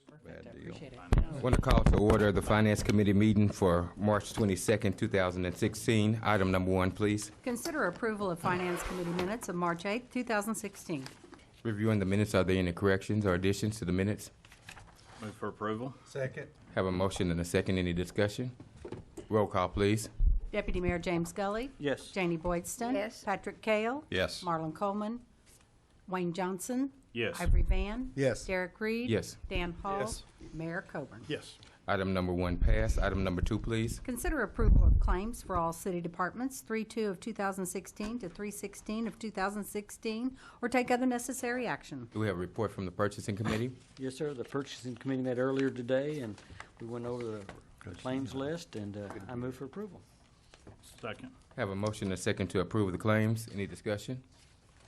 Perfect. Bad I deal. appreciate it. I want to call to order the Finance Committee meeting for March 22nd, 2016. Item number 1, please. Consider approval of Finance Committee minutes of March 8, 2016. Reviewing the minutes, are there any corrections or additions to the minutes? Move for approval. Second. Have a motion and a second. Any discussion? Roll call, please. Deputy Mayor James Gully. Yes. Janie Boydston. Yes. Patrick Kale. Yes. Marlon Coleman. Wayne Johnson. Yes. Ivory Van. Yes. Derek Reed. Yes. Dan Hall. Yes. Mayor Coburn. Yes. Item number 1 passed. Item number 2, please. Consider approval of claims for all city departments, 3/2 of 2016 to 3/16 of 2016, or take other necessary action. Do we have a report from the Purchasing Committee? Yes, sir. The purchasing committee met earlier today, and we went over the claims list, and I move for approval. Second. Have a motion and a second to approve the claims. Any discussion?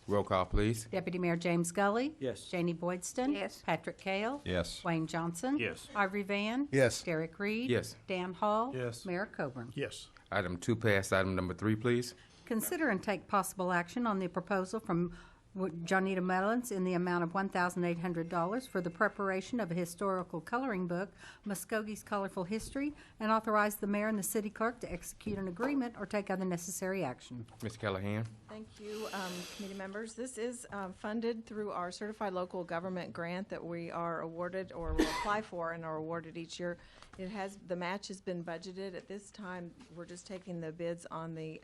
Roll call, please. Deputy Mayor James Gully. Yes. Janie Boydston. Yes. Patrick Kale. Yes. Wayne Johnson. Yes. Ivory Van. Yes. Derek Reed. Yes. Dan Hall. Yes. Mayor Coburn. Yes. Item 2 passed. Item number 3, please. Consider and take possible action on the proposal from Johnita Mullins in the amount of $1,800 for the preparation of a historical coloring book, Muskogee's Colorful History, and authorize the mayor and the city clerk to execute an agreement or take other necessary action. Ms. Callahan? Thank you, committee members. This is funded through our Certified Local Government Grant that we are awarded or will apply for and are awarded each year. The match has been budgeted. At this time, we're just taking the bids on the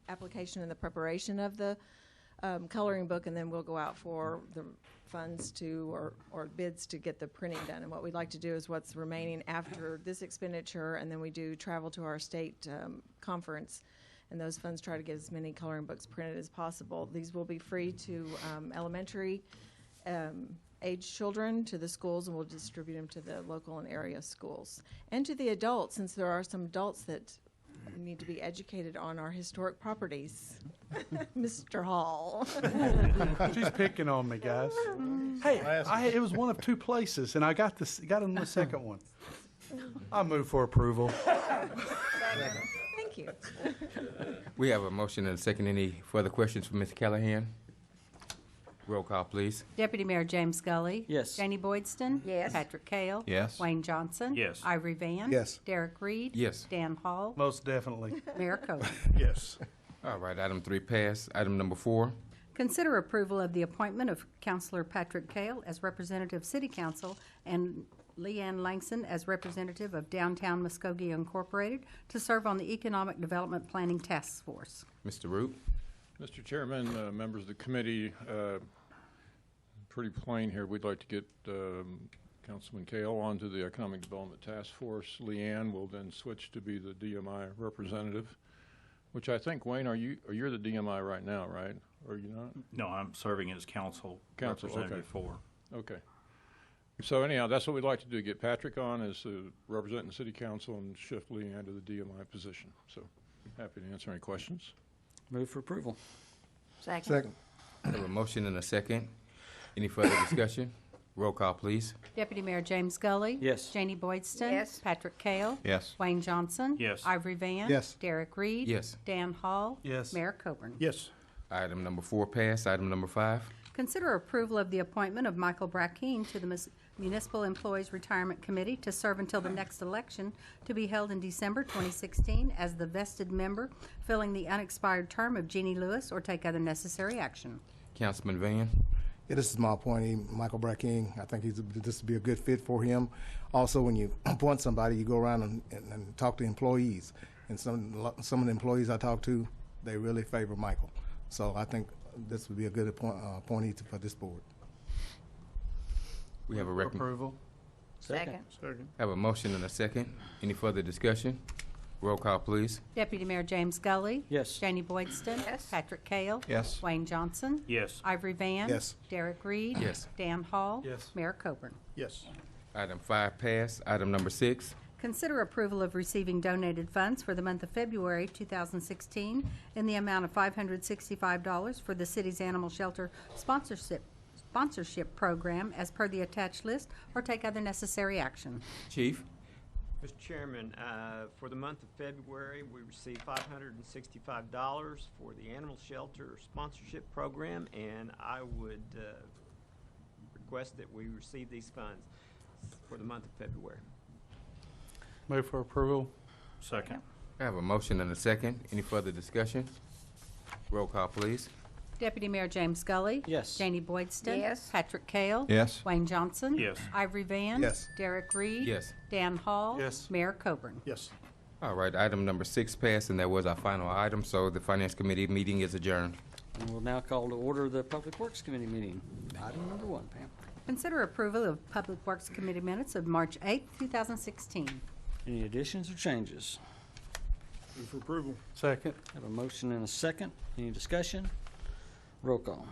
application and the preparation of the coloring book, and then we'll go out for the funds to, or bids to get the printing done. And what we'd like to do is what's remaining after this expenditure, and then we do travel to our state conference, and those funds try to get as many coloring books printed as possible. These will be free to elementary age children, to the schools, and we'll distribute them to the local and area schools. And to the adults, since there are some adults that need to be educated on our historic properties. Mr. Hall. She's picking on me, guys. Hey, it was one of 2 places, and I got in the second one. I move for approval. Thank you. We have a motion and a second. Any further questions for Ms. Callahan? Roll call, please. Deputy Mayor James Gully. Yes. Janie Boydston. Yes. Patrick Kale. Yes. Wayne Johnson. Yes. Ivory Van. Yes. Derek Reed. Yes. Dan Hall. Most definitely. Mayor Coburn. Yes. All right, item 3 passed. Item number 4. Consider approval of the appointment of Councilor Patrick Kale as representative City Council and Leanne Langston as representative of Downtown Muskogee Incorporated to serve on the Economic Development Planning Task Force. Mr. Root? Mr. Chairman, members of the committee, pretty plain here. We'd like to get Councilman Kale onto the Economic Development Task Force. Leanne will then switch to be the DMI representative, which I think, Wayne, you're the DMI right now, right? Or are you not? No, I'm serving as council representative for. Okay. So anyhow, that's what we'd like to do, get Patrick on as representing the City Council and shift Leanne to the DMI position. So happy to answer any questions. Move for approval. Second. I have a motion and a second. Any further discussion? Roll call, please. Deputy Mayor James Gully. Yes. Janie Boydston. Yes. Patrick Kale. Yes. Wayne Johnson. Yes. Ivory Van. Yes. Derek Reed. Yes. Dan Hall. Yes. Mayor Coburn. Yes. Item number 4 passed. Item number 5. Consider approval of the appointment of Michael Brackeen to the Municipal Employees Retirement Committee to serve until the next election to be held in December 2016 as the vested member, filling the unexpired term of Jeannie Lewis, or take other necessary action. Councilman Van? Yeah, this is my appointee, Michael Brackeen. I think this would be a good fit for him. Also, when you appoint somebody, you go around and talk to employees. And some of the employees I talk to, they really favor Michael. So I think this would be a good appointee for this board. We have a Approval. Second. have a motion and a second. Any further discussion? Roll call, please. Deputy Mayor James Gully. Yes. Janie Boydston. Yes. Patrick Kale. Yes. Wayne Johnson. Yes. Ivory Van. Yes. Derek Reed. Yes. Dan Hall. Yes. Mayor Coburn. Yes. Item 5 passed. Item number 6. Consider approval of receiving donated funds for the month of February 2016 in the amount of $565 for the city's animal shelter sponsorship program as per the attached list, or take other necessary action. Chief? Mr. Chairman, for the month of February, we received $565 for the animal shelter sponsorship program, and I would request that we receive these funds. for the month of February. Move for approval. Second. I have a motion and a second. Any further discussion? Roll call, please. Deputy Mayor James Scully. Yes. Janie Boydston. Yes. Patrick Kale. Yes. Wayne Johnson. Yes. Ivory Van. Yes. Derek Reed. Yes. Dan Hall. Yes. Mayor Coburn. Yes. All right, item number 6 passed, and that was our final item, so the Finance Committee meeting is adjourned. And we'll now call to order the Public Works Committee meeting. Item number 1, Pam. Consider approval of Public Works Committee minutes of March 8, 2016. Any additions or changes? Move for approval. Second. Have a motion and a second. Any discussion? Roll call.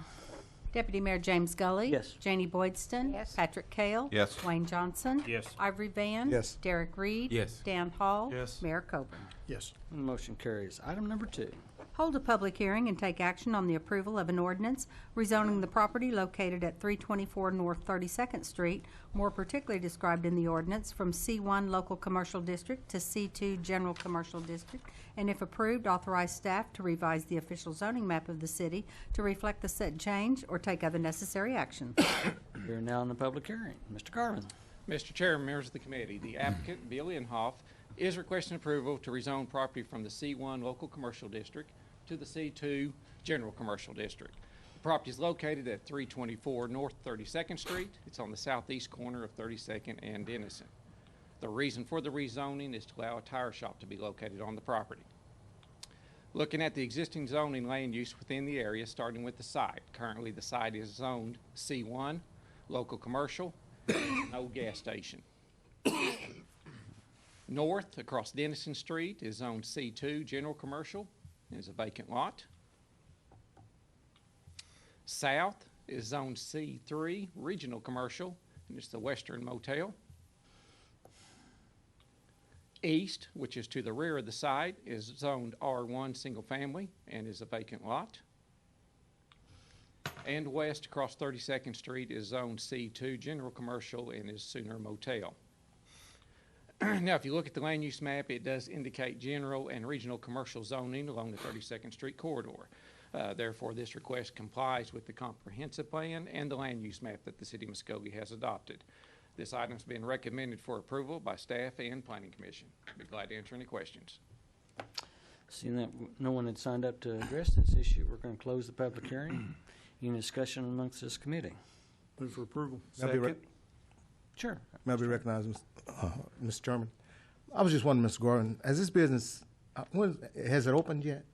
Deputy Mayor James Scully. Yes. Janie Boydston. Yes. Patrick Kale. Yes. Wayne Johnson. Yes. Ivory Van. Yes. Derek Reed. Yes. Dan Hall. Yes. Mayor Coburn. Yes. And the motion carries. Item number 2. Hold a public hearing and take action on the approval of an ordinance rezoning the property located at 324 North 32nd Street, more particularly described in the ordinance, from C1 Local Commercial District to C2 General Commercial District, and if approved, authorize staff to revise the official zoning map of the city to reflect the said change or take other necessary action. We're now in the public hearing. Mr. Garvin. Mr. Chairman, members of the committee, the applicant, Bill Inhofe, is requesting approval to rezone property from the C1 Local Commercial District to the C2 General Commercial District. The property is located at 324 North 32nd Street. It's on the southeast corner of 32nd and Denison. The reason for the rezoning is to allow a tire shop to be located on the property. Looking at the existing zoning land use within the area, starting with the site. Currently, the site is zoned C1, Local Commercial, no gas station. North, across Denison Street, is zoned C2, General Commercial, and is a vacant lot. South is zoned C3, Regional Commercial, and it's the Western Motel. East, which is to the rear of the site, is zoned R1, Single Family, and is a vacant lot. And west, across 32nd Street, is zoned C2, General Commercial, and is Sooner Motel. Now, if you look at the land use map, it does indicate general and regional commercial zoning along the 32nd Street corridor. Therefore, this request complies with the comprehensive plan and the land use map that the City of Muskogee has adopted. This item's been recommended for approval by staff and Planning Commission. I'd be glad to answer any questions. Seeing that no one had signed up to address this issue, we're going to close the public hearing. Any discussion amongst this committee? Move for approval. May I be Second. Sure. May I be recognized, Mr. Chairman? I was just wondering, Mr. Gordon, has this business, has it opened yet?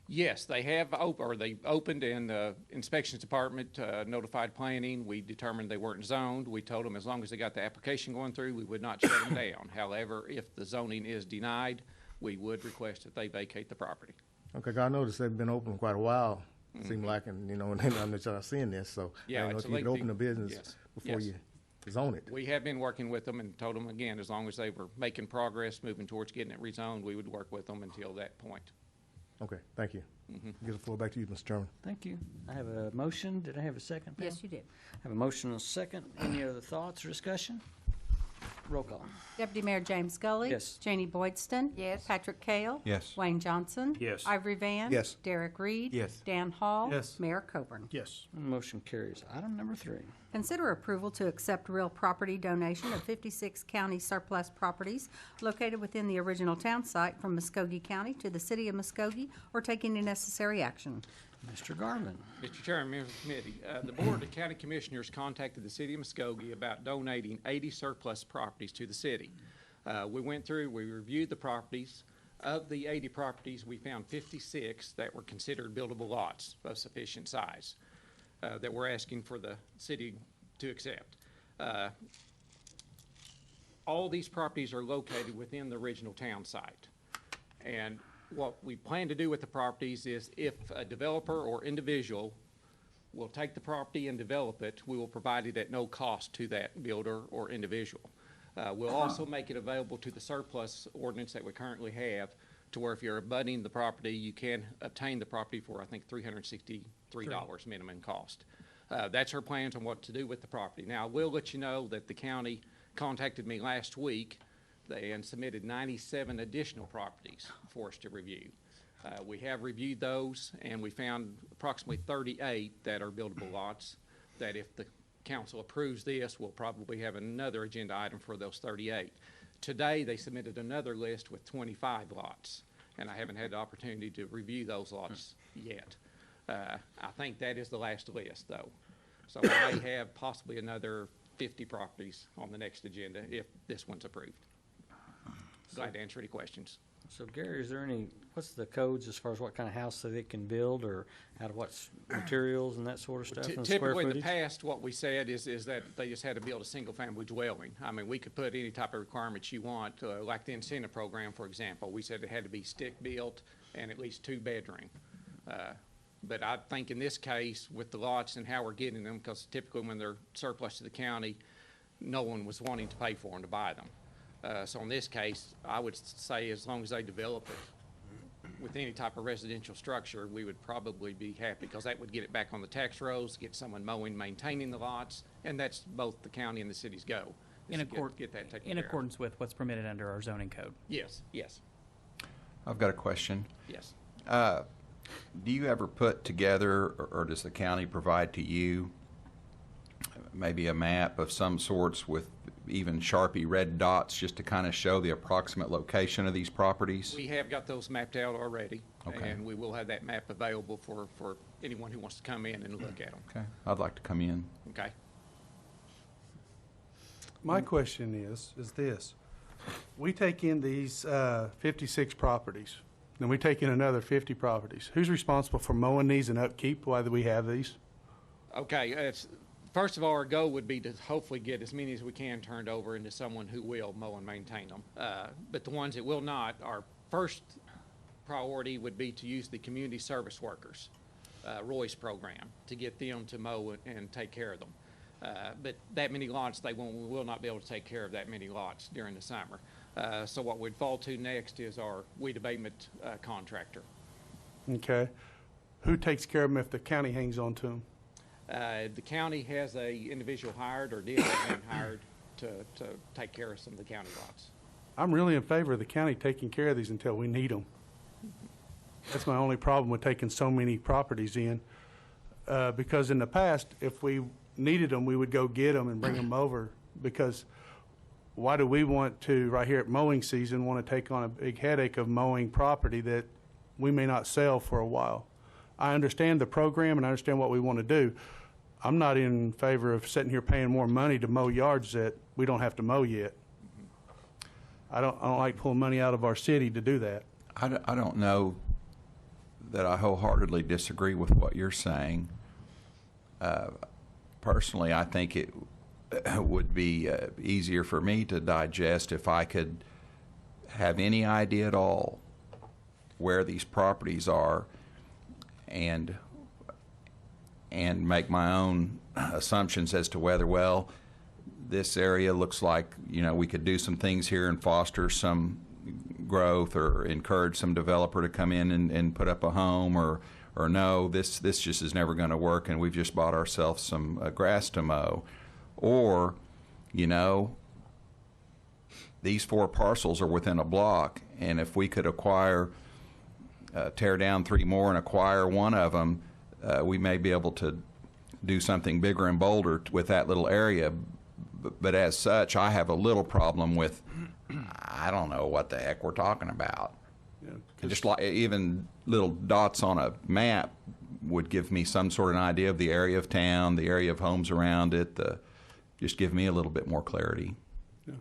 Yes, they have they opened, and the inspections department notified planning. We determined they weren't zoned. We told them as long as they got the application going through, we would not shut them down. However, if the zoning is denied, we would request that they vacate the property. Okay, 'cause I noticed they've been open quite a while, seemed like, and, you know, and I'm just seeing this, so Yeah, I don't know it's if a you could lengthy- open a business yes, before yes. you zone it. We have been working with them and told them again, as long as they were making progress, moving towards getting it rezoned, we would work with them until that point. Okay, thank you. Give the floor back to you, Mr. Chairman. Thank you. I have a motion. Did I have a second, Pam? Yes, you did. I have a motion and a second. Any other thoughts or discussion? Roll call. Deputy Mayor James Scully. Yes. Janie Boydston. Yes. Patrick Kale. Yes. Wayne Johnson. Yes. Ivory Van. Yes. Derek Reed. Yes. Dan Hall. Yes. Mayor Coburn. Yes. And motion carries. Item number 3. Consider approval to accept real property donation of 56 county surplus properties located within the original town site from Muskogee County to the City of Muskogee, or take any necessary action. Mr. Garvin. Mr. Chairman, members of the committee, the Board of County Commissioners contacted the City of Muskogee about donating 80 surplus properties to the city. We went through, we reviewed the properties. Of the 80 properties, we found 56 that were considered buildable lots of sufficient size that we're asking for the city to accept. All these properties are located within the original town site. And what we plan to do with the properties is if a developer or individual will take the property and develop it, we will provide it at no cost to that builder or individual. We'll also make it available to the surplus ordinance that we currently have, to where if you're abutting the property, you can obtain the property for, I think, $363 minimum cost. That's our plans on what to do with the property. Now, I will let you know that the county contacted me last week and submitted 97 additional properties for us to review. We have reviewed those, and we found approximately 38 that are buildable lots, that if the council approves this, we'll probably have another agenda item for those 38. Today, they submitted another list with 25 lots, and I haven't had the opportunity to review those lots yet. I think that is the last list, though. So we may have possibly another 50 properties on the next agenda if this one's approved. Glad to answer any questions. So Gary, is there what's the codes as far as what kind of house that it can build, or out of what materials and that sort of stuff? And square Typically, in the footage? past, what we said is that they just had to build a single-family dwelling. I mean, we could put any type of requirements you want, like the incentive program, for example. We said it had to be stick-built and at least 2-bedroom. But I think in this case, with the lots and how we're getting them, because typically when they're surplus to the county, no one was wanting to pay for them to buy them. So in this case, I would say as long as they develop it with any type of residential structure, we would probably be happy, because that would get it back on the tax rolls, get someone mowing, maintaining the lots, and that's both the county and the city's goal. In Get that taken in care of. accordance with what's permitted under our zoning code. Yes, yes, I've got a question. yes. Do you ever put together, or does the county provide to you maybe a map of some sorts with even Sharpie red dots just to kind of show the approximate location of these properties? We have got those mapped out already, Okay. and we will have that map available for anyone who wants to come in and look at them. Okay, I'd like to come in. Okay? My question is this. We take in these 56 properties, then we take in another 50 properties. Who's responsible for mowing these and upkeep while we have these? Okay, first of all, our goal would be to hopefully get as many as we can turned over into someone who will mow and maintain them. But the ones that will not, our first priority would be to use the community service workers, Roy's program, to get them to mow and take care of them. But that many lots, we will not be able to take care of that many lots during the summer. So what we'd fall to next is our weed abatement contractor. Okay. Who takes care of them if the county hangs on to them? The county has a individual hired or did have one hired to take care of some of the county lots. I'm really in favor of the county taking care of these until we need them. That's my only problem with taking so many properties in. Because in the past, if we needed them, we would go get them and bring them over. Because why do we want to, right here at mowing season, want to take on a big headache of mowing property that we may not sell for a while? I understand the program and I understand what we want to do. I'm not in favor of sitting here paying more money to mow yards that we don't have to mow yet. I don't like pulling money out of our city to do that. I don't know that I wholeheartedly disagree with what you're saying. Personally, I think it would be easier for me to digest if I could have any idea at all where these properties are and make my own assumptions as to whether, well, this area looks like, we could do some things here and foster some growth or encourage some developer to come in and put up a home, or no, this just is never going to work and we've just bought ourselves some grass to mow. Or, these 4 parcels are within a block, and if we could tear down 3 more and acquire one of them, we may be able to do something bigger and bolder with that little area. But as such, I have a little problem with, I don't know what the heck we're talking about. Yeah, just like even little dots on a map would give me some sort of an idea of the area of town, the area of homes around it, just give me a little bit more clarity. Yeah.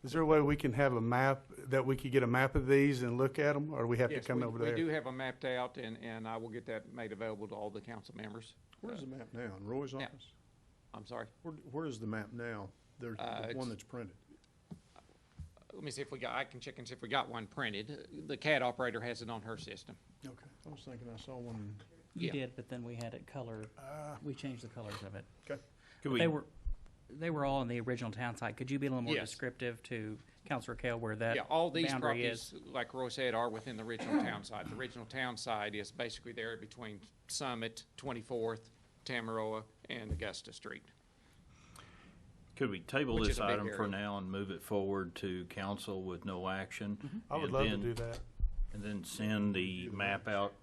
Is there a way we can have a map, that we could get a map of these and look at them, or do we have to come over there? We do have them mapped out, and I will get that made available to all the council members. Where's the map now? In Roy's office? I'm sorry? Where is the map now? There's the one that's printed. Let me see if I can check and see if we got one printed. The CAD operator has it on her system. Okay. I was thinking I saw one. You Yeah. did, but then we had it colored. We changed the colors of it. Okay. They were all on the original town site. Could you be a little more Yes. descriptive to Councilor Kale where that Yeah, all these boundary properties, is? like Roy said, are within the original town site. The original town site is basically there between Summit, 24th, Tamaroa, and Augusta Street. Could we table Which this is a big item for area. now and move it forward to council with no action? I would and love then- to do that. And then send the map out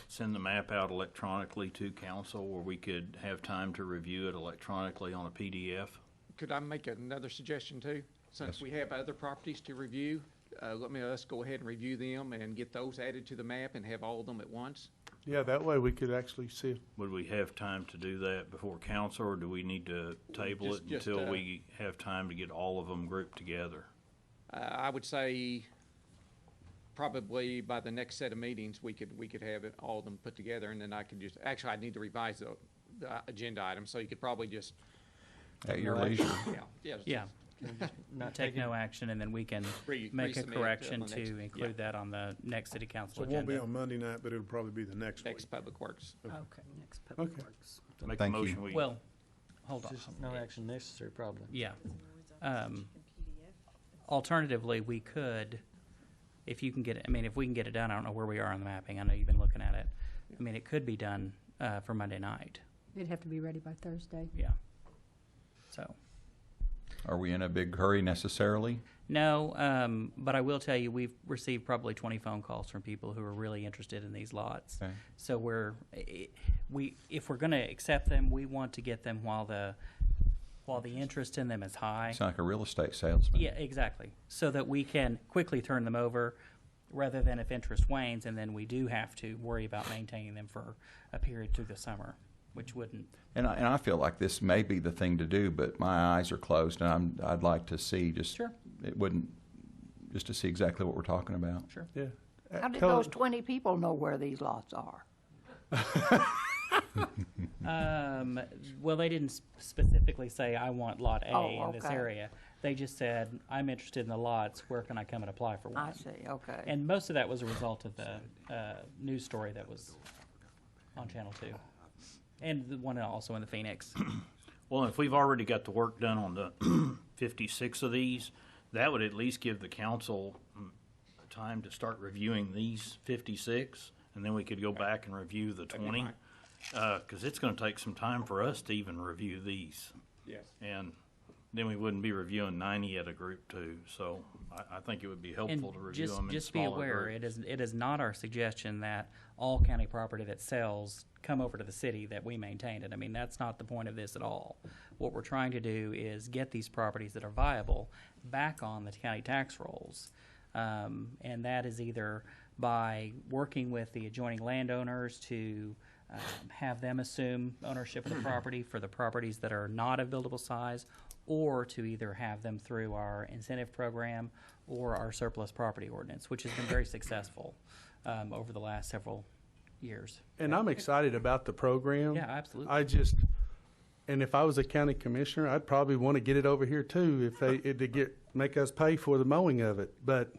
send the map out electronically to council where we could have time to review it electronically on a PDF? Could I make another suggestion too? Since Yes. we have other properties to review, let's go ahead and review them and get those added to the map and have all of them at once. Yeah, that way we could actually see. Would we have time to do that before council, or do we need to table it Just, until we have time to get all of them grouped together? I would say probably by the next set of meetings, we could have all of them put together, and then I could actually, I'd need to revise the agenda items, so you could probably just, At your leisure. Yeah. Not Take taking no action, and then we can make a resubmit correction on the next- to include that on the next city council So it won't be agenda. on Monday night, but it'll probably be the next week. next Public Works. Okay, next Public Okay. Works. Make a Thank you. motion, we Well, hold on. Just no action necessary, probably. Yeah. Alternatively, we could, if you can get it, I mean, if we can get it done, I don't know where we are on the mapping. I know you've been looking at it. I mean, it could be done for Monday night. It'd have to be ready by Thursday. Yeah. So, Are we in a big hurry necessarily? no, but I will tell you, we've received probably 20 phone calls from people who are really interested in these lots. Okay. So if we're going to accept them, we want to get them while the interest in them is high. It's like a real estate salesman. Yeah, exactly. So that we can quickly turn them over, rather than if interest wanes, and then we do have to worry about maintaining them for a period through the summer, which wouldn't. And I feel like this may be the thing to do, but my eyes are closed, and I'd like to see just Sure. it wouldn't just to see exactly what we're talking about. Sure. Yeah. How did Tell- those 20 people know where these lots are? Well, they didn't specifically say, I want Lot A Oh, in this okay. area. They just said, I'm interested in the lots. Where can I come and apply for one? I see, okay. And most of that was a result of the news story that was on Channel 2. And the one also in the Phoenix. Well, if we've already got the work done on the 56 of these, that would at least give the council time to start reviewing these 56, and then we could go back and review the 20. Because it's going to take some time for us to even review these. Yes. And then we wouldn't be reviewing 90 at a group too. So I think it would be helpful to review them in Just be smaller aware, groups. it is not our suggestion that all county property that sells come over to the city that we maintain it. I mean, that's not the point of this at all. What we're trying to do is get these properties that are viable back on the county tax rolls. And that is either by working with the adjoining landowners to have them assume ownership of the property for the properties that are not of buildable size, or to either have them through our incentive program or our surplus property ordinance, which has been very successful over the last several years. And I'm excited about the program. Yeah, absolutely. And if I was a county commissioner, I'd probably want to get it over here too, if they make us pay for the mowing of it. But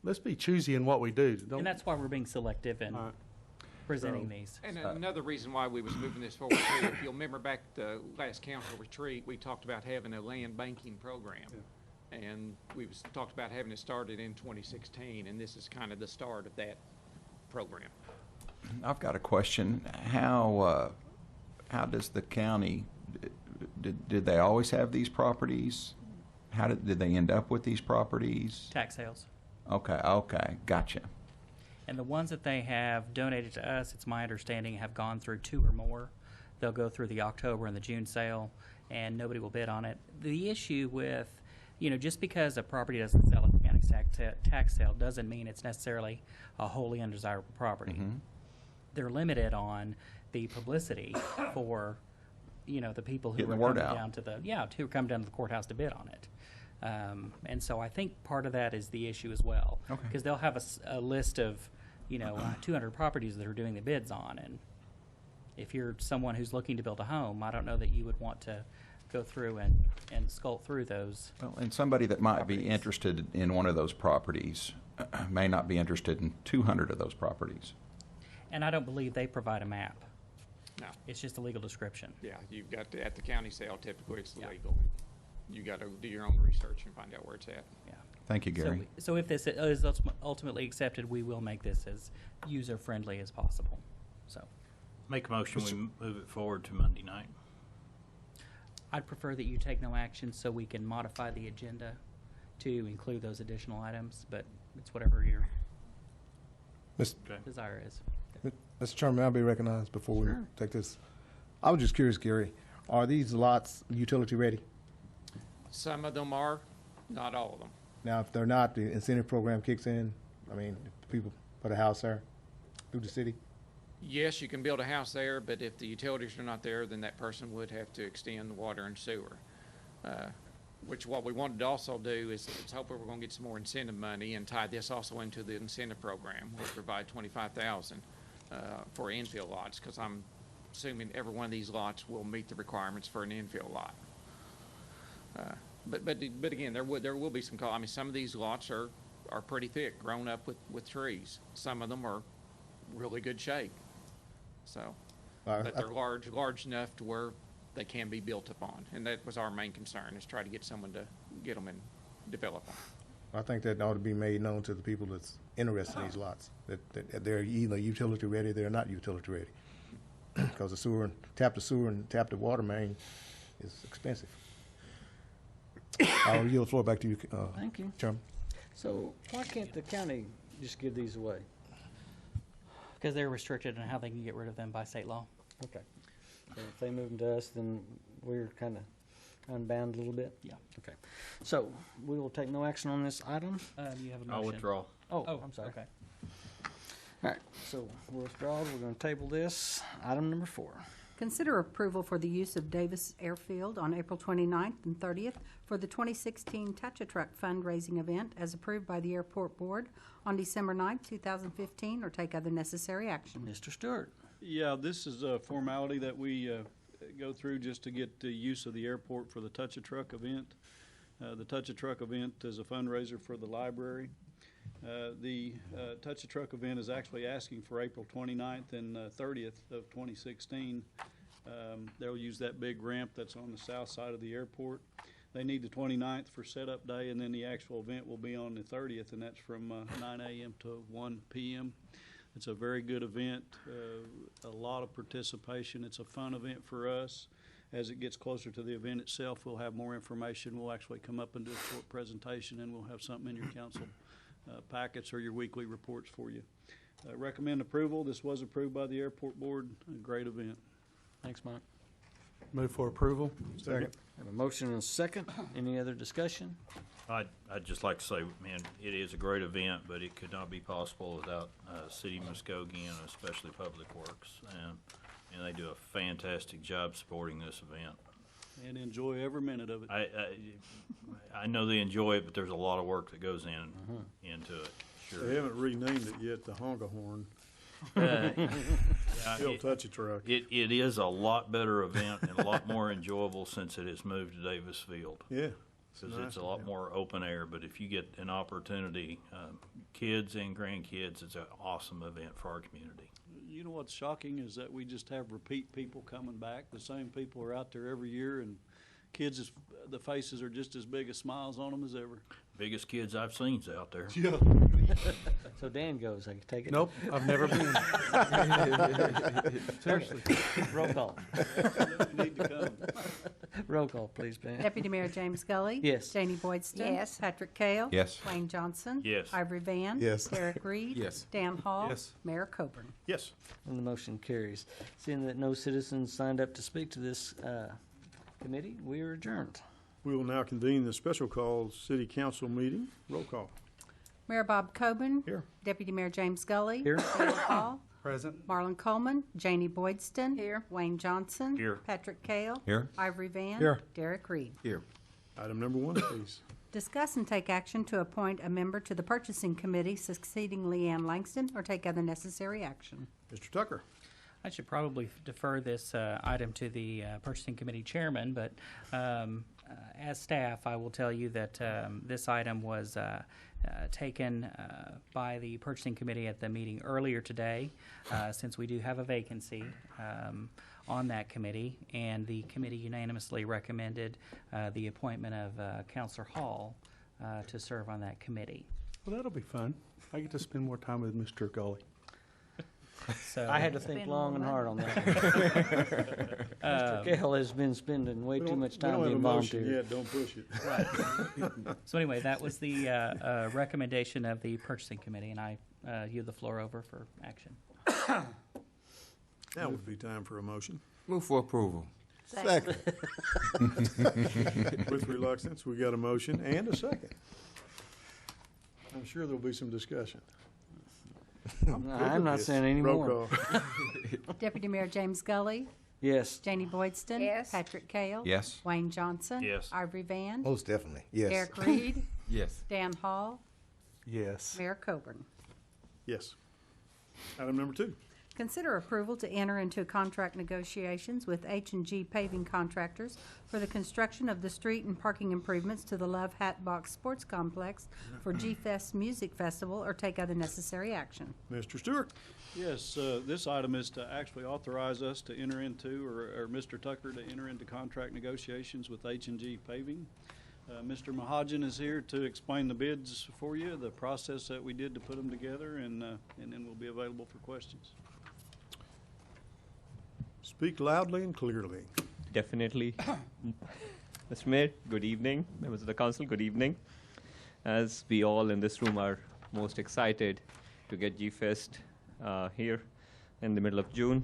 let's be choosy in what we do. And that's why we're being selective in presenting these. And another reason why we was moving this forward too, if you'll remember back the last council retreat, we talked about having a land banking program. And we talked about having it started in 2016, and this is kind of the start of that program. I've got a question. How does the county, did they always have these properties? How did they end up with these properties? Tax sales. Okay, gotcha. And the ones that they have donated to us, it's my understanding, have gone through 2 or more. They'll go through the October and the June sale, and nobody will bid on it. The issue with, just because a property doesn't sell at the county tax sale doesn't mean it's necessarily a wholly undesirable property. Mm-hmm. They're limited on the publicity for, the people who Getting are the word coming out. down to who are coming down to the courthouse to bid on it. And so I think part of that is the issue as well. Okay. Because they'll have a list of, 200 properties that are doing the bids on. And if you're someone who's looking to build a home, I don't know that you would want to go through and sculpt through those. Well, and somebody that might properties. be interested in one of those properties may not be interested in 200 of those properties. And I don't believe they provide a map. No. It's just a legal description. Yeah, you've got to, at the county sale, typically it's Yeah. legal. You got to do your own research and find out where it's at. Yeah. Thank you, Gary. So if this is ultimately accepted, we will make this as user-friendly as possible. So Make a motion, we move it forward to Monday night. I'd prefer that you take no action so we can modify the agenda to include those additional items, but it's whatever your Mis- desire is. Mr. Chairman, I'll be recognized before we Sure. take this. I was just curious, Gary, are these lots utility ready? Some of them are, not all of them. Now, if they're not, the incentive program kicks in. I mean, if people put a house there through the city. Yes, you can build a house there, but if the utilities are not there, then that person would have to extend the water and sewer. Which what we wanted to also do is hopefully we're gonna get some more incentive money and tie this also into the incentive program. We'll provide $25,000 for infill lots, because I'm assuming every one of these lots will meet the requirements for an infill lot. But again, there will be some, I mean, some of these lots are pretty thick, grown up with trees. Some of them are really good shape. So, but they're large enough to where they can be built upon. And that was our main concern, is try to get someone to get them and develop them. I think that ought to be made known to the people that's interested in these lots, that they're either utility ready, they're not utility ready. Because the sewer, tap the water main is expensive. I'll yield the floor back to you, Thank you. Chairman. So why can't the county just give these away? Because they're restricted on how they can get rid of them by state law. Okay. So if they move them to us, then we're kind of unbound a little bit? Yeah. Okay. So we will take no action on this item. You have a motion. I'll withdraw. Oh, Oh, I'm sorry. okay. All right, so we'll withdraw. We're going to table this. Item number 4. Consider approval for the use of Davis Airfield on April 29th and 30th for the 2016 Touch-a-Truck fundraising event as approved by the Airport Board on December 9th, 2015, or take other necessary action. Mr. Stewart. Yeah, this is a formality that we go through just to get the use of the airport for the Touch-a-Truck event. The Touch-a-Truck event is a fundraiser for the library. The Touch-a-Truck event is actually asking for April 29th and 30th of 2016. They'll use that big ramp that's on the south side of the airport. They need the 29th for setup day, and then the actual event will be on the 30th, and that's from 9 a.m. to 1 p.m. It's a very good event, a lot of participation. It's a fun event for us. As it gets closer to the event itself, we'll have more information. We'll actually come up and do a short presentation, and we'll have something in your council packets or your weekly reports for you. Recommend approval. This was approved by the Airport Board. A great event. Thanks, Mike. Move for approval. Second. Have a motion and a second. Any other discussion? I'd just like to say, man, it is a great event, but it could not be possible without City of Muskogee and especially PublicWorks. And they do a fantastic job supporting this event. And enjoy every minute of it. I know they enjoy it, but there's a lot of work that goes into it. Sure. They haven't renamed it yet, the Honka Horn. Still Touch-a-Truck. It is a lot better event and a lot more enjoyable since it has moved to Davis Field. Yeah. Because nice, it's a lot more open air, but if you get an opportunity, kids and grandkids, it's an awesome event for our community. You know what's shocking is that we just have repeat people coming back. The same people are out there every year, and kids, the faces are just as big as smiles on them as ever. Biggest kids I've seen's out there. Yeah. So Dan goes, I can take it? Nope, I've never been. Seriously. Roll call. You need to come. Roll call, please, Ben. Deputy Mayor James Scully. Yes. Janie Boydston. Yes. Patrick Kale. Yes. Wayne Johnson. Yes. Ivory Van. Yes. Derek Reed. Yes. Dan Hall. Yes. Mayor Coburn. Yes. And the motion carries. Seeing that no citizens signed up to speak to this committee, we are adjourned. We will now convene the special call city council meeting. Roll call. Mayor Bob Coburn. Here. Deputy Mayor James Scully. Here. Dale Hall. Present. Marlon Coleman. Janie Boydston. Here. Wayne Johnson. Here. Patrick Kale. Here. Ivory Van. Here. Derek Reed. Here. Item number 1, please. Discuss and take action to appoint a member to the purchasing committee succeeding Leanne Langston or take other necessary action. Mr. Tucker. I should probably defer this item to the purchasing committee chairman, but as staff, I will tell you that this item was taken by the purchasing committee at the meeting earlier today, since we do have a vacancy on that committee, and the committee unanimously recommended the appointment of Counselor Hall to serve on that committee. Well, that'll be fun. I get to spend more time with Mr. Gully. So I had to think Spend long and more hard on that. Mr. Cahill has been spending way too much time being volunteer. Yeah, don't push it. So anyway, that was the recommendation of the purchasing committee, and I yield the floor over for action. Now would be time for a motion. Move for approval. Second. With reluctance, we got a motion and a second. I'm sure there'll be some discussion. I'm not saying any Roll more. call. Deputy Mayor James Gully, Yes. Janie Boydston. Yes. Patrick Kale. Yes. Wayne Johnson. Yes. Ivory Van. Most definitely, yes. Eric Reed. Yes. Dan Hall. Yes. Mayor Coburn. Yes. Item number 2. Consider approval to enter into contract negotiations with H&G Paving Contractors for the construction of the street and parking improvements to the Love Hatbox Sports Complex for G-Fest Music Festival, or take other necessary action. Mr. Stewart. Yes, this item is to actually authorize us to enter into, or Mr. Tucker to enter into contract negotiations with H&G Paving. Mr. Mahajan is here to explain the bids for you, the process that we did to put them together, and then we'll be available for questions. Speak loudly and clearly. Definitely. Mr. Mayor, good evening. Members of the council, good evening. As we all in this room are most excited to get G-Fest here in the middle of June,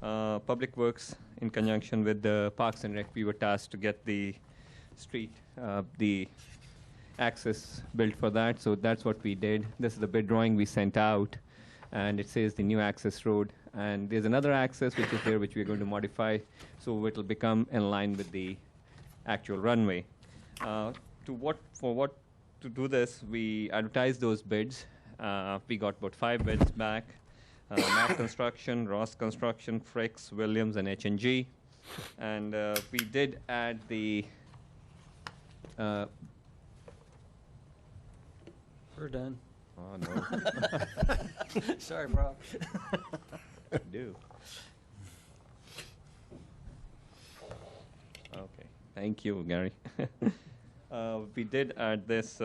PublicWorks, in conjunction with the Parks and Rec, we were tasked to get the street, the access built for that. So that's what we did. This is the bid drawing we sent out, and it says the new access road. And there's another access which is there, which we're going to modify, so it will become in line with the actual runway. To do this, we advertised those bids. We got about 5 bids back: Mac Construction, Ross Construction, Fricks, Williams, and H&G. And we did add the. We're done. Oh no! Sorry, Rob. Do. Okay, thank you, Gary. We did add this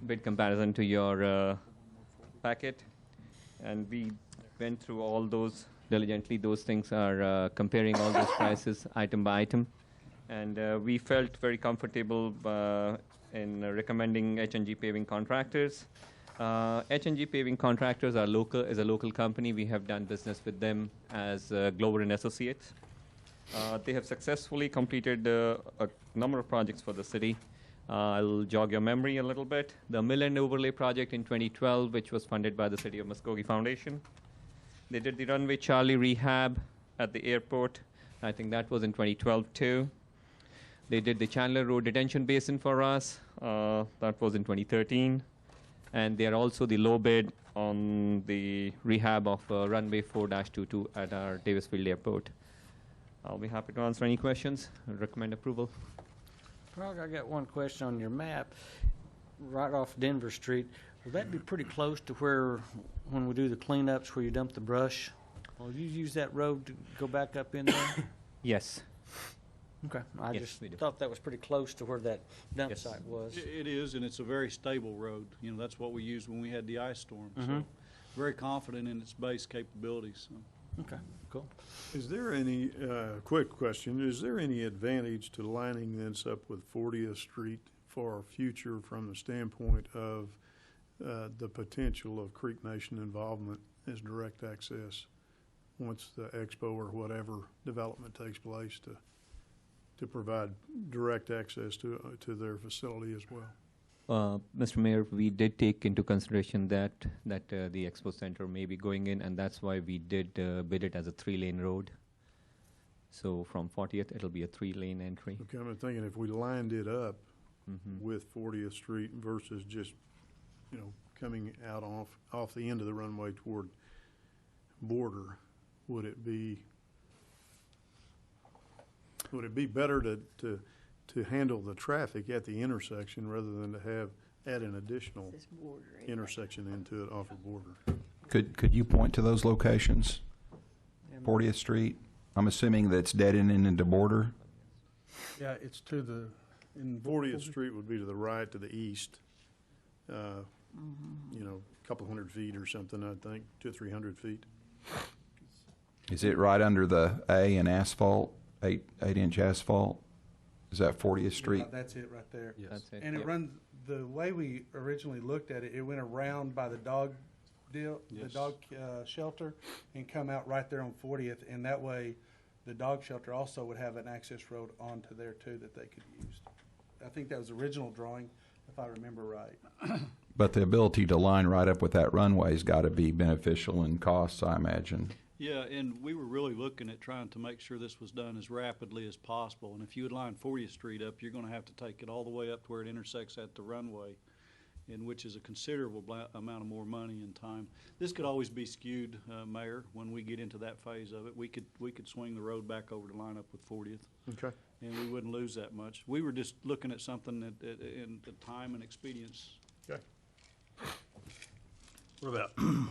bid comparison to your packet, and we went through all those diligently. Those things are comparing all those prices item by item, and we felt very comfortable in recommending H&G Paving Contractors. H&G Paving Contractors is a local company. We have done business with them as Glover and Associates. They have successfully completed a number of projects for the city. I'll jog your memory a little bit. The Mill and Overlay project in 2012, which was funded by the City of Muskogee Foundation. They did the Runway Charlie rehab at the airport. I think that was in 2012 too. They did the Chandler Road detention basin for us. That was in 2013. And they are also the low bid on the rehab of runway 4-22 at our Davisfield Airport. I'll be happy to answer any questions. I recommend approval. Well, I got one question on your map. Right off Denver Street, will that be pretty close to where, when we do the cleanups, where you dump the brush? Will you use that road to go back up in there? Yes. Okay. I Yes, just we do. thought that was pretty close to where that dump Yes. site was. It is, and it's a very stable road. You know, that's what we used when we had the ice storm. So Mhm. very confident in its base capabilities. So. Okay, cool. Is there any, quick question, is there any advantage to lining this up with 40th Street for our future from the standpoint of the potential of Creek Nation involvement as direct access once the expo or whatever development takes place to provide direct access to their facility as well? Mr. Mayor, we did take into consideration that the Expo Center may be going in, and that's why we did bid it as a 3-lane road. So from 40th, it'll be a 3-lane entry. Okay, I'm thinking if we lined it up Mhm. with 40th Street versus just, coming out off the end of the runway toward Border, would it be better to handle the traffic at the intersection rather than to add an additional intersection into it off of Border? Could you point to those locations? 40th Street? I'm assuming that's dead end into Border. Yeah, it's to the, in 40th Street would be to the right, to the east, a couple hundred feet or something, I think, 200 or 300 feet. Is it right under the A in asphalt, 8-inch asphalt? Is that 40th Street? Yeah, that's it right there. That's it. And it Yep. runs, the way we originally looked at it, it went around by the dog deal, the Yes. dog shelter, and come out right there on 40th, and that way the dog shelter also would have an access road onto there too that they could use. I think that was the original drawing, if I remember right. But the ability to line right up with that runway's got to be beneficial in costs, I imagine. Yeah, and we were really looking at trying to make sure this was done as rapidly as possible. And if you would line 40th Street up, you're going to have to take it all the way up to where it intersects at the runway, and which is a considerable amount of more money and time. This could always be skewed, Mayor, when we get into that phase of it. We could swing the road back over to line up with 40th. Okay. And we wouldn't lose that much. We were just looking at something that in the time and expedience. Okay.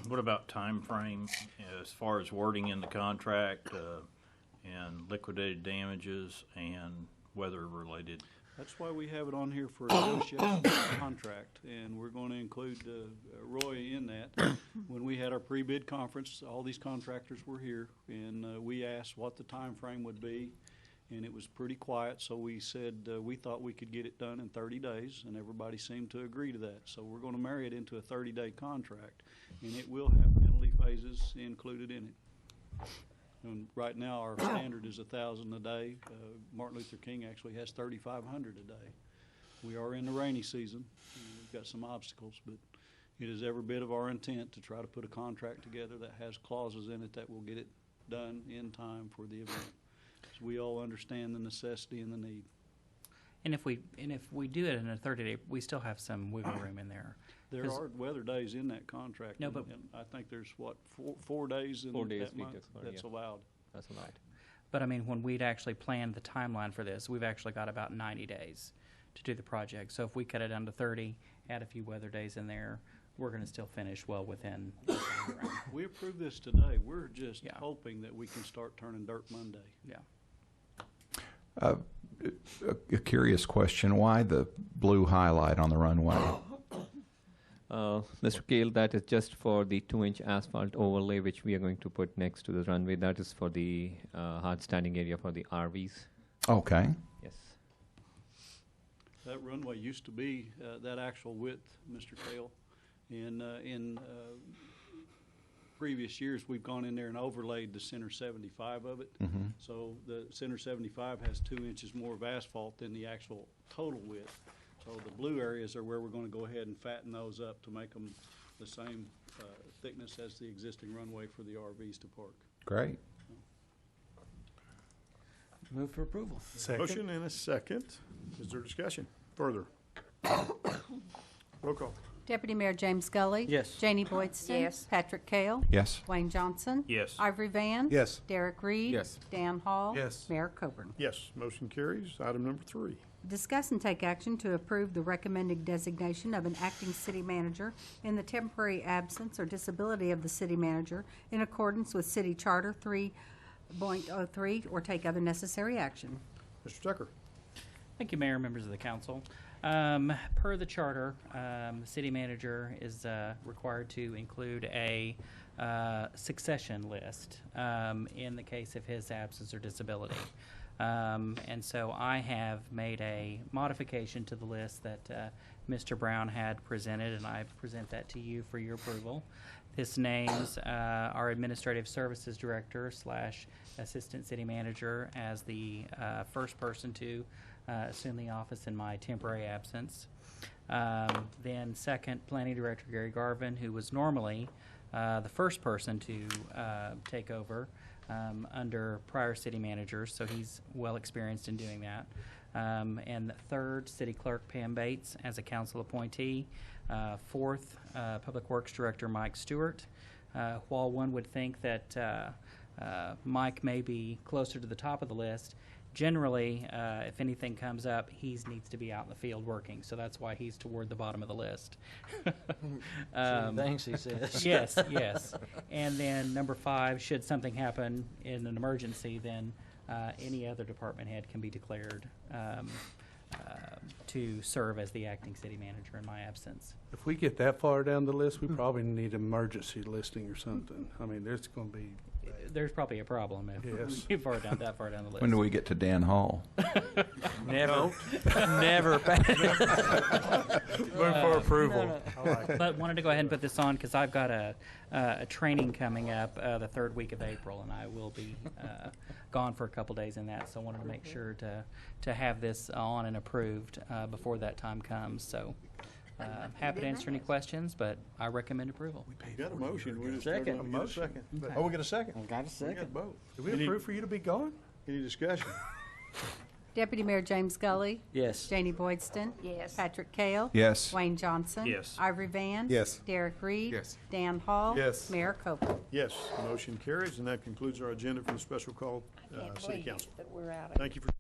What about time frame as far as wording in the contract, and liquidated damages and weather related? That's why we have it on here for a negotiation contract, and we're going to include Roy in that. When we had our pre-bid conference, all these contractors were here, and we asked what the time frame would be, and it was pretty quiet, so we said we thought we could get it done in 30 days, and everybody seemed to agree to that. So we're going to marry it into a 30-day contract, and it will have penalty phases included in it. And right now, our standard is 1,000 a day. Martin Luther King actually has 3,500 a day. We are in the rainy season. We've got some obstacles, but it is every bit of our intent to try to put a contract together that has clauses in it that will get it done in time for the event. So we all understand the necessity and the need. And if we do it in a 30-day, we still have some wiggle room in there. There are weather days in that contract. No, but and I think there's, what, four days in 4 days that we month declare, that's yeah. allowed. That's allowed. But I mean, when we'd actually planned the timeline for this, we've actually got about 90 days to do the project. So if we cut it down to 30, add a few weather days in there, we're going to still finish well within the time. We approved this today. We're just Yeah. hoping that we can start turning dirt Monday. Yeah. A curious question, why the blue highlight on the runway? Mr. Kale, that is just for the 2-inch asphalt overlay which we are going to put next to the runway. That is for the hard standing area for the RVs. Okay. Yes. That runway used to be that actual width, Mr. Kale. And in previous years, we've gone in there and overlaid the center 75 of it. Mm-hmm. So the center 75 has 2 inches more of asphalt than the actual total width. So the blue areas are where we're going to go ahead and fatten those up to make them the same thickness as the existing runway for the RVs to park. Great. Move for approval. Second. Motion and a second. Is there discussion? Further? Roll call. Deputy Mayor James Scully. Yes. Janie Boydston. Yes. Patrick Kale. Yes. Wayne Johnson. Yes. Ivory Van. Yes. Derek Reed. Yes. Dan Hall. Yes. Mayor Coburn. Yes, motion carries. Item number 3. Discuss and take action to approve the recommended designation of an acting city manager in the temporary absence or disability of the city manager in accordance with City Charter 3.03 or take other necessary action. Mr. Tucker. Thank you, Mayor, members of the council. Per the charter, the city manager is required to include a succession list in the case of his absence or disability. And so I have made a modification to the list that Mr. Brown had presented, and I present that to you for your approval. This names our Administrative Services Director / Assistant City Manager as the first person to assume the office in my temporary absence. Then second, Planning Director Gary Garvin, who was normally the first person to take over under prior city managers, so he's well experienced in doing that. And third, City Clerk Pam Bates as a council appointee. Fourth, Public Works Director Mike Stewart. While one would think that Mike may be closer to the top of the list, generally, if anything comes up, he needs to be out in the field working, so that's why he's toward the bottom of the list. Things he says. Yes, yes. And then number 5, should something happen in an emergency, then any other department head can be declared to serve as the acting city manager in my absence. If we get that far down the list, we probably need emergency listing or something. I mean, there's going to be there's probably a problem if Yes. we're that far down the list. When do we get to Dan Hall? Never, never. Move for approval. I like it. But wanted to go ahead and put this on because I've got a training coming up the third week of April, and I will be gone for a couple days in that. So I wanted to make sure to have this on and approved before that time comes. So happy to answer any questions, but I recommend approval. Got a motion, we just. Second. we get a second. Oh, we get a second? I got a We second. got both. Did we Any- approve for you to be gone? Any discussion? Deputy Mayor James Gully. Yes. Janie Boydston. Yes. Patrick Kale. Yes. Wayne Johnson. Yes. Ivory Van. Yes. Derek Reed. Yes. Dan Hall. Yes. Mayor Copeland. Yes, motion carries, and that concludes our agenda for the special call, Can't city believe council. that we're out of. Thank you for.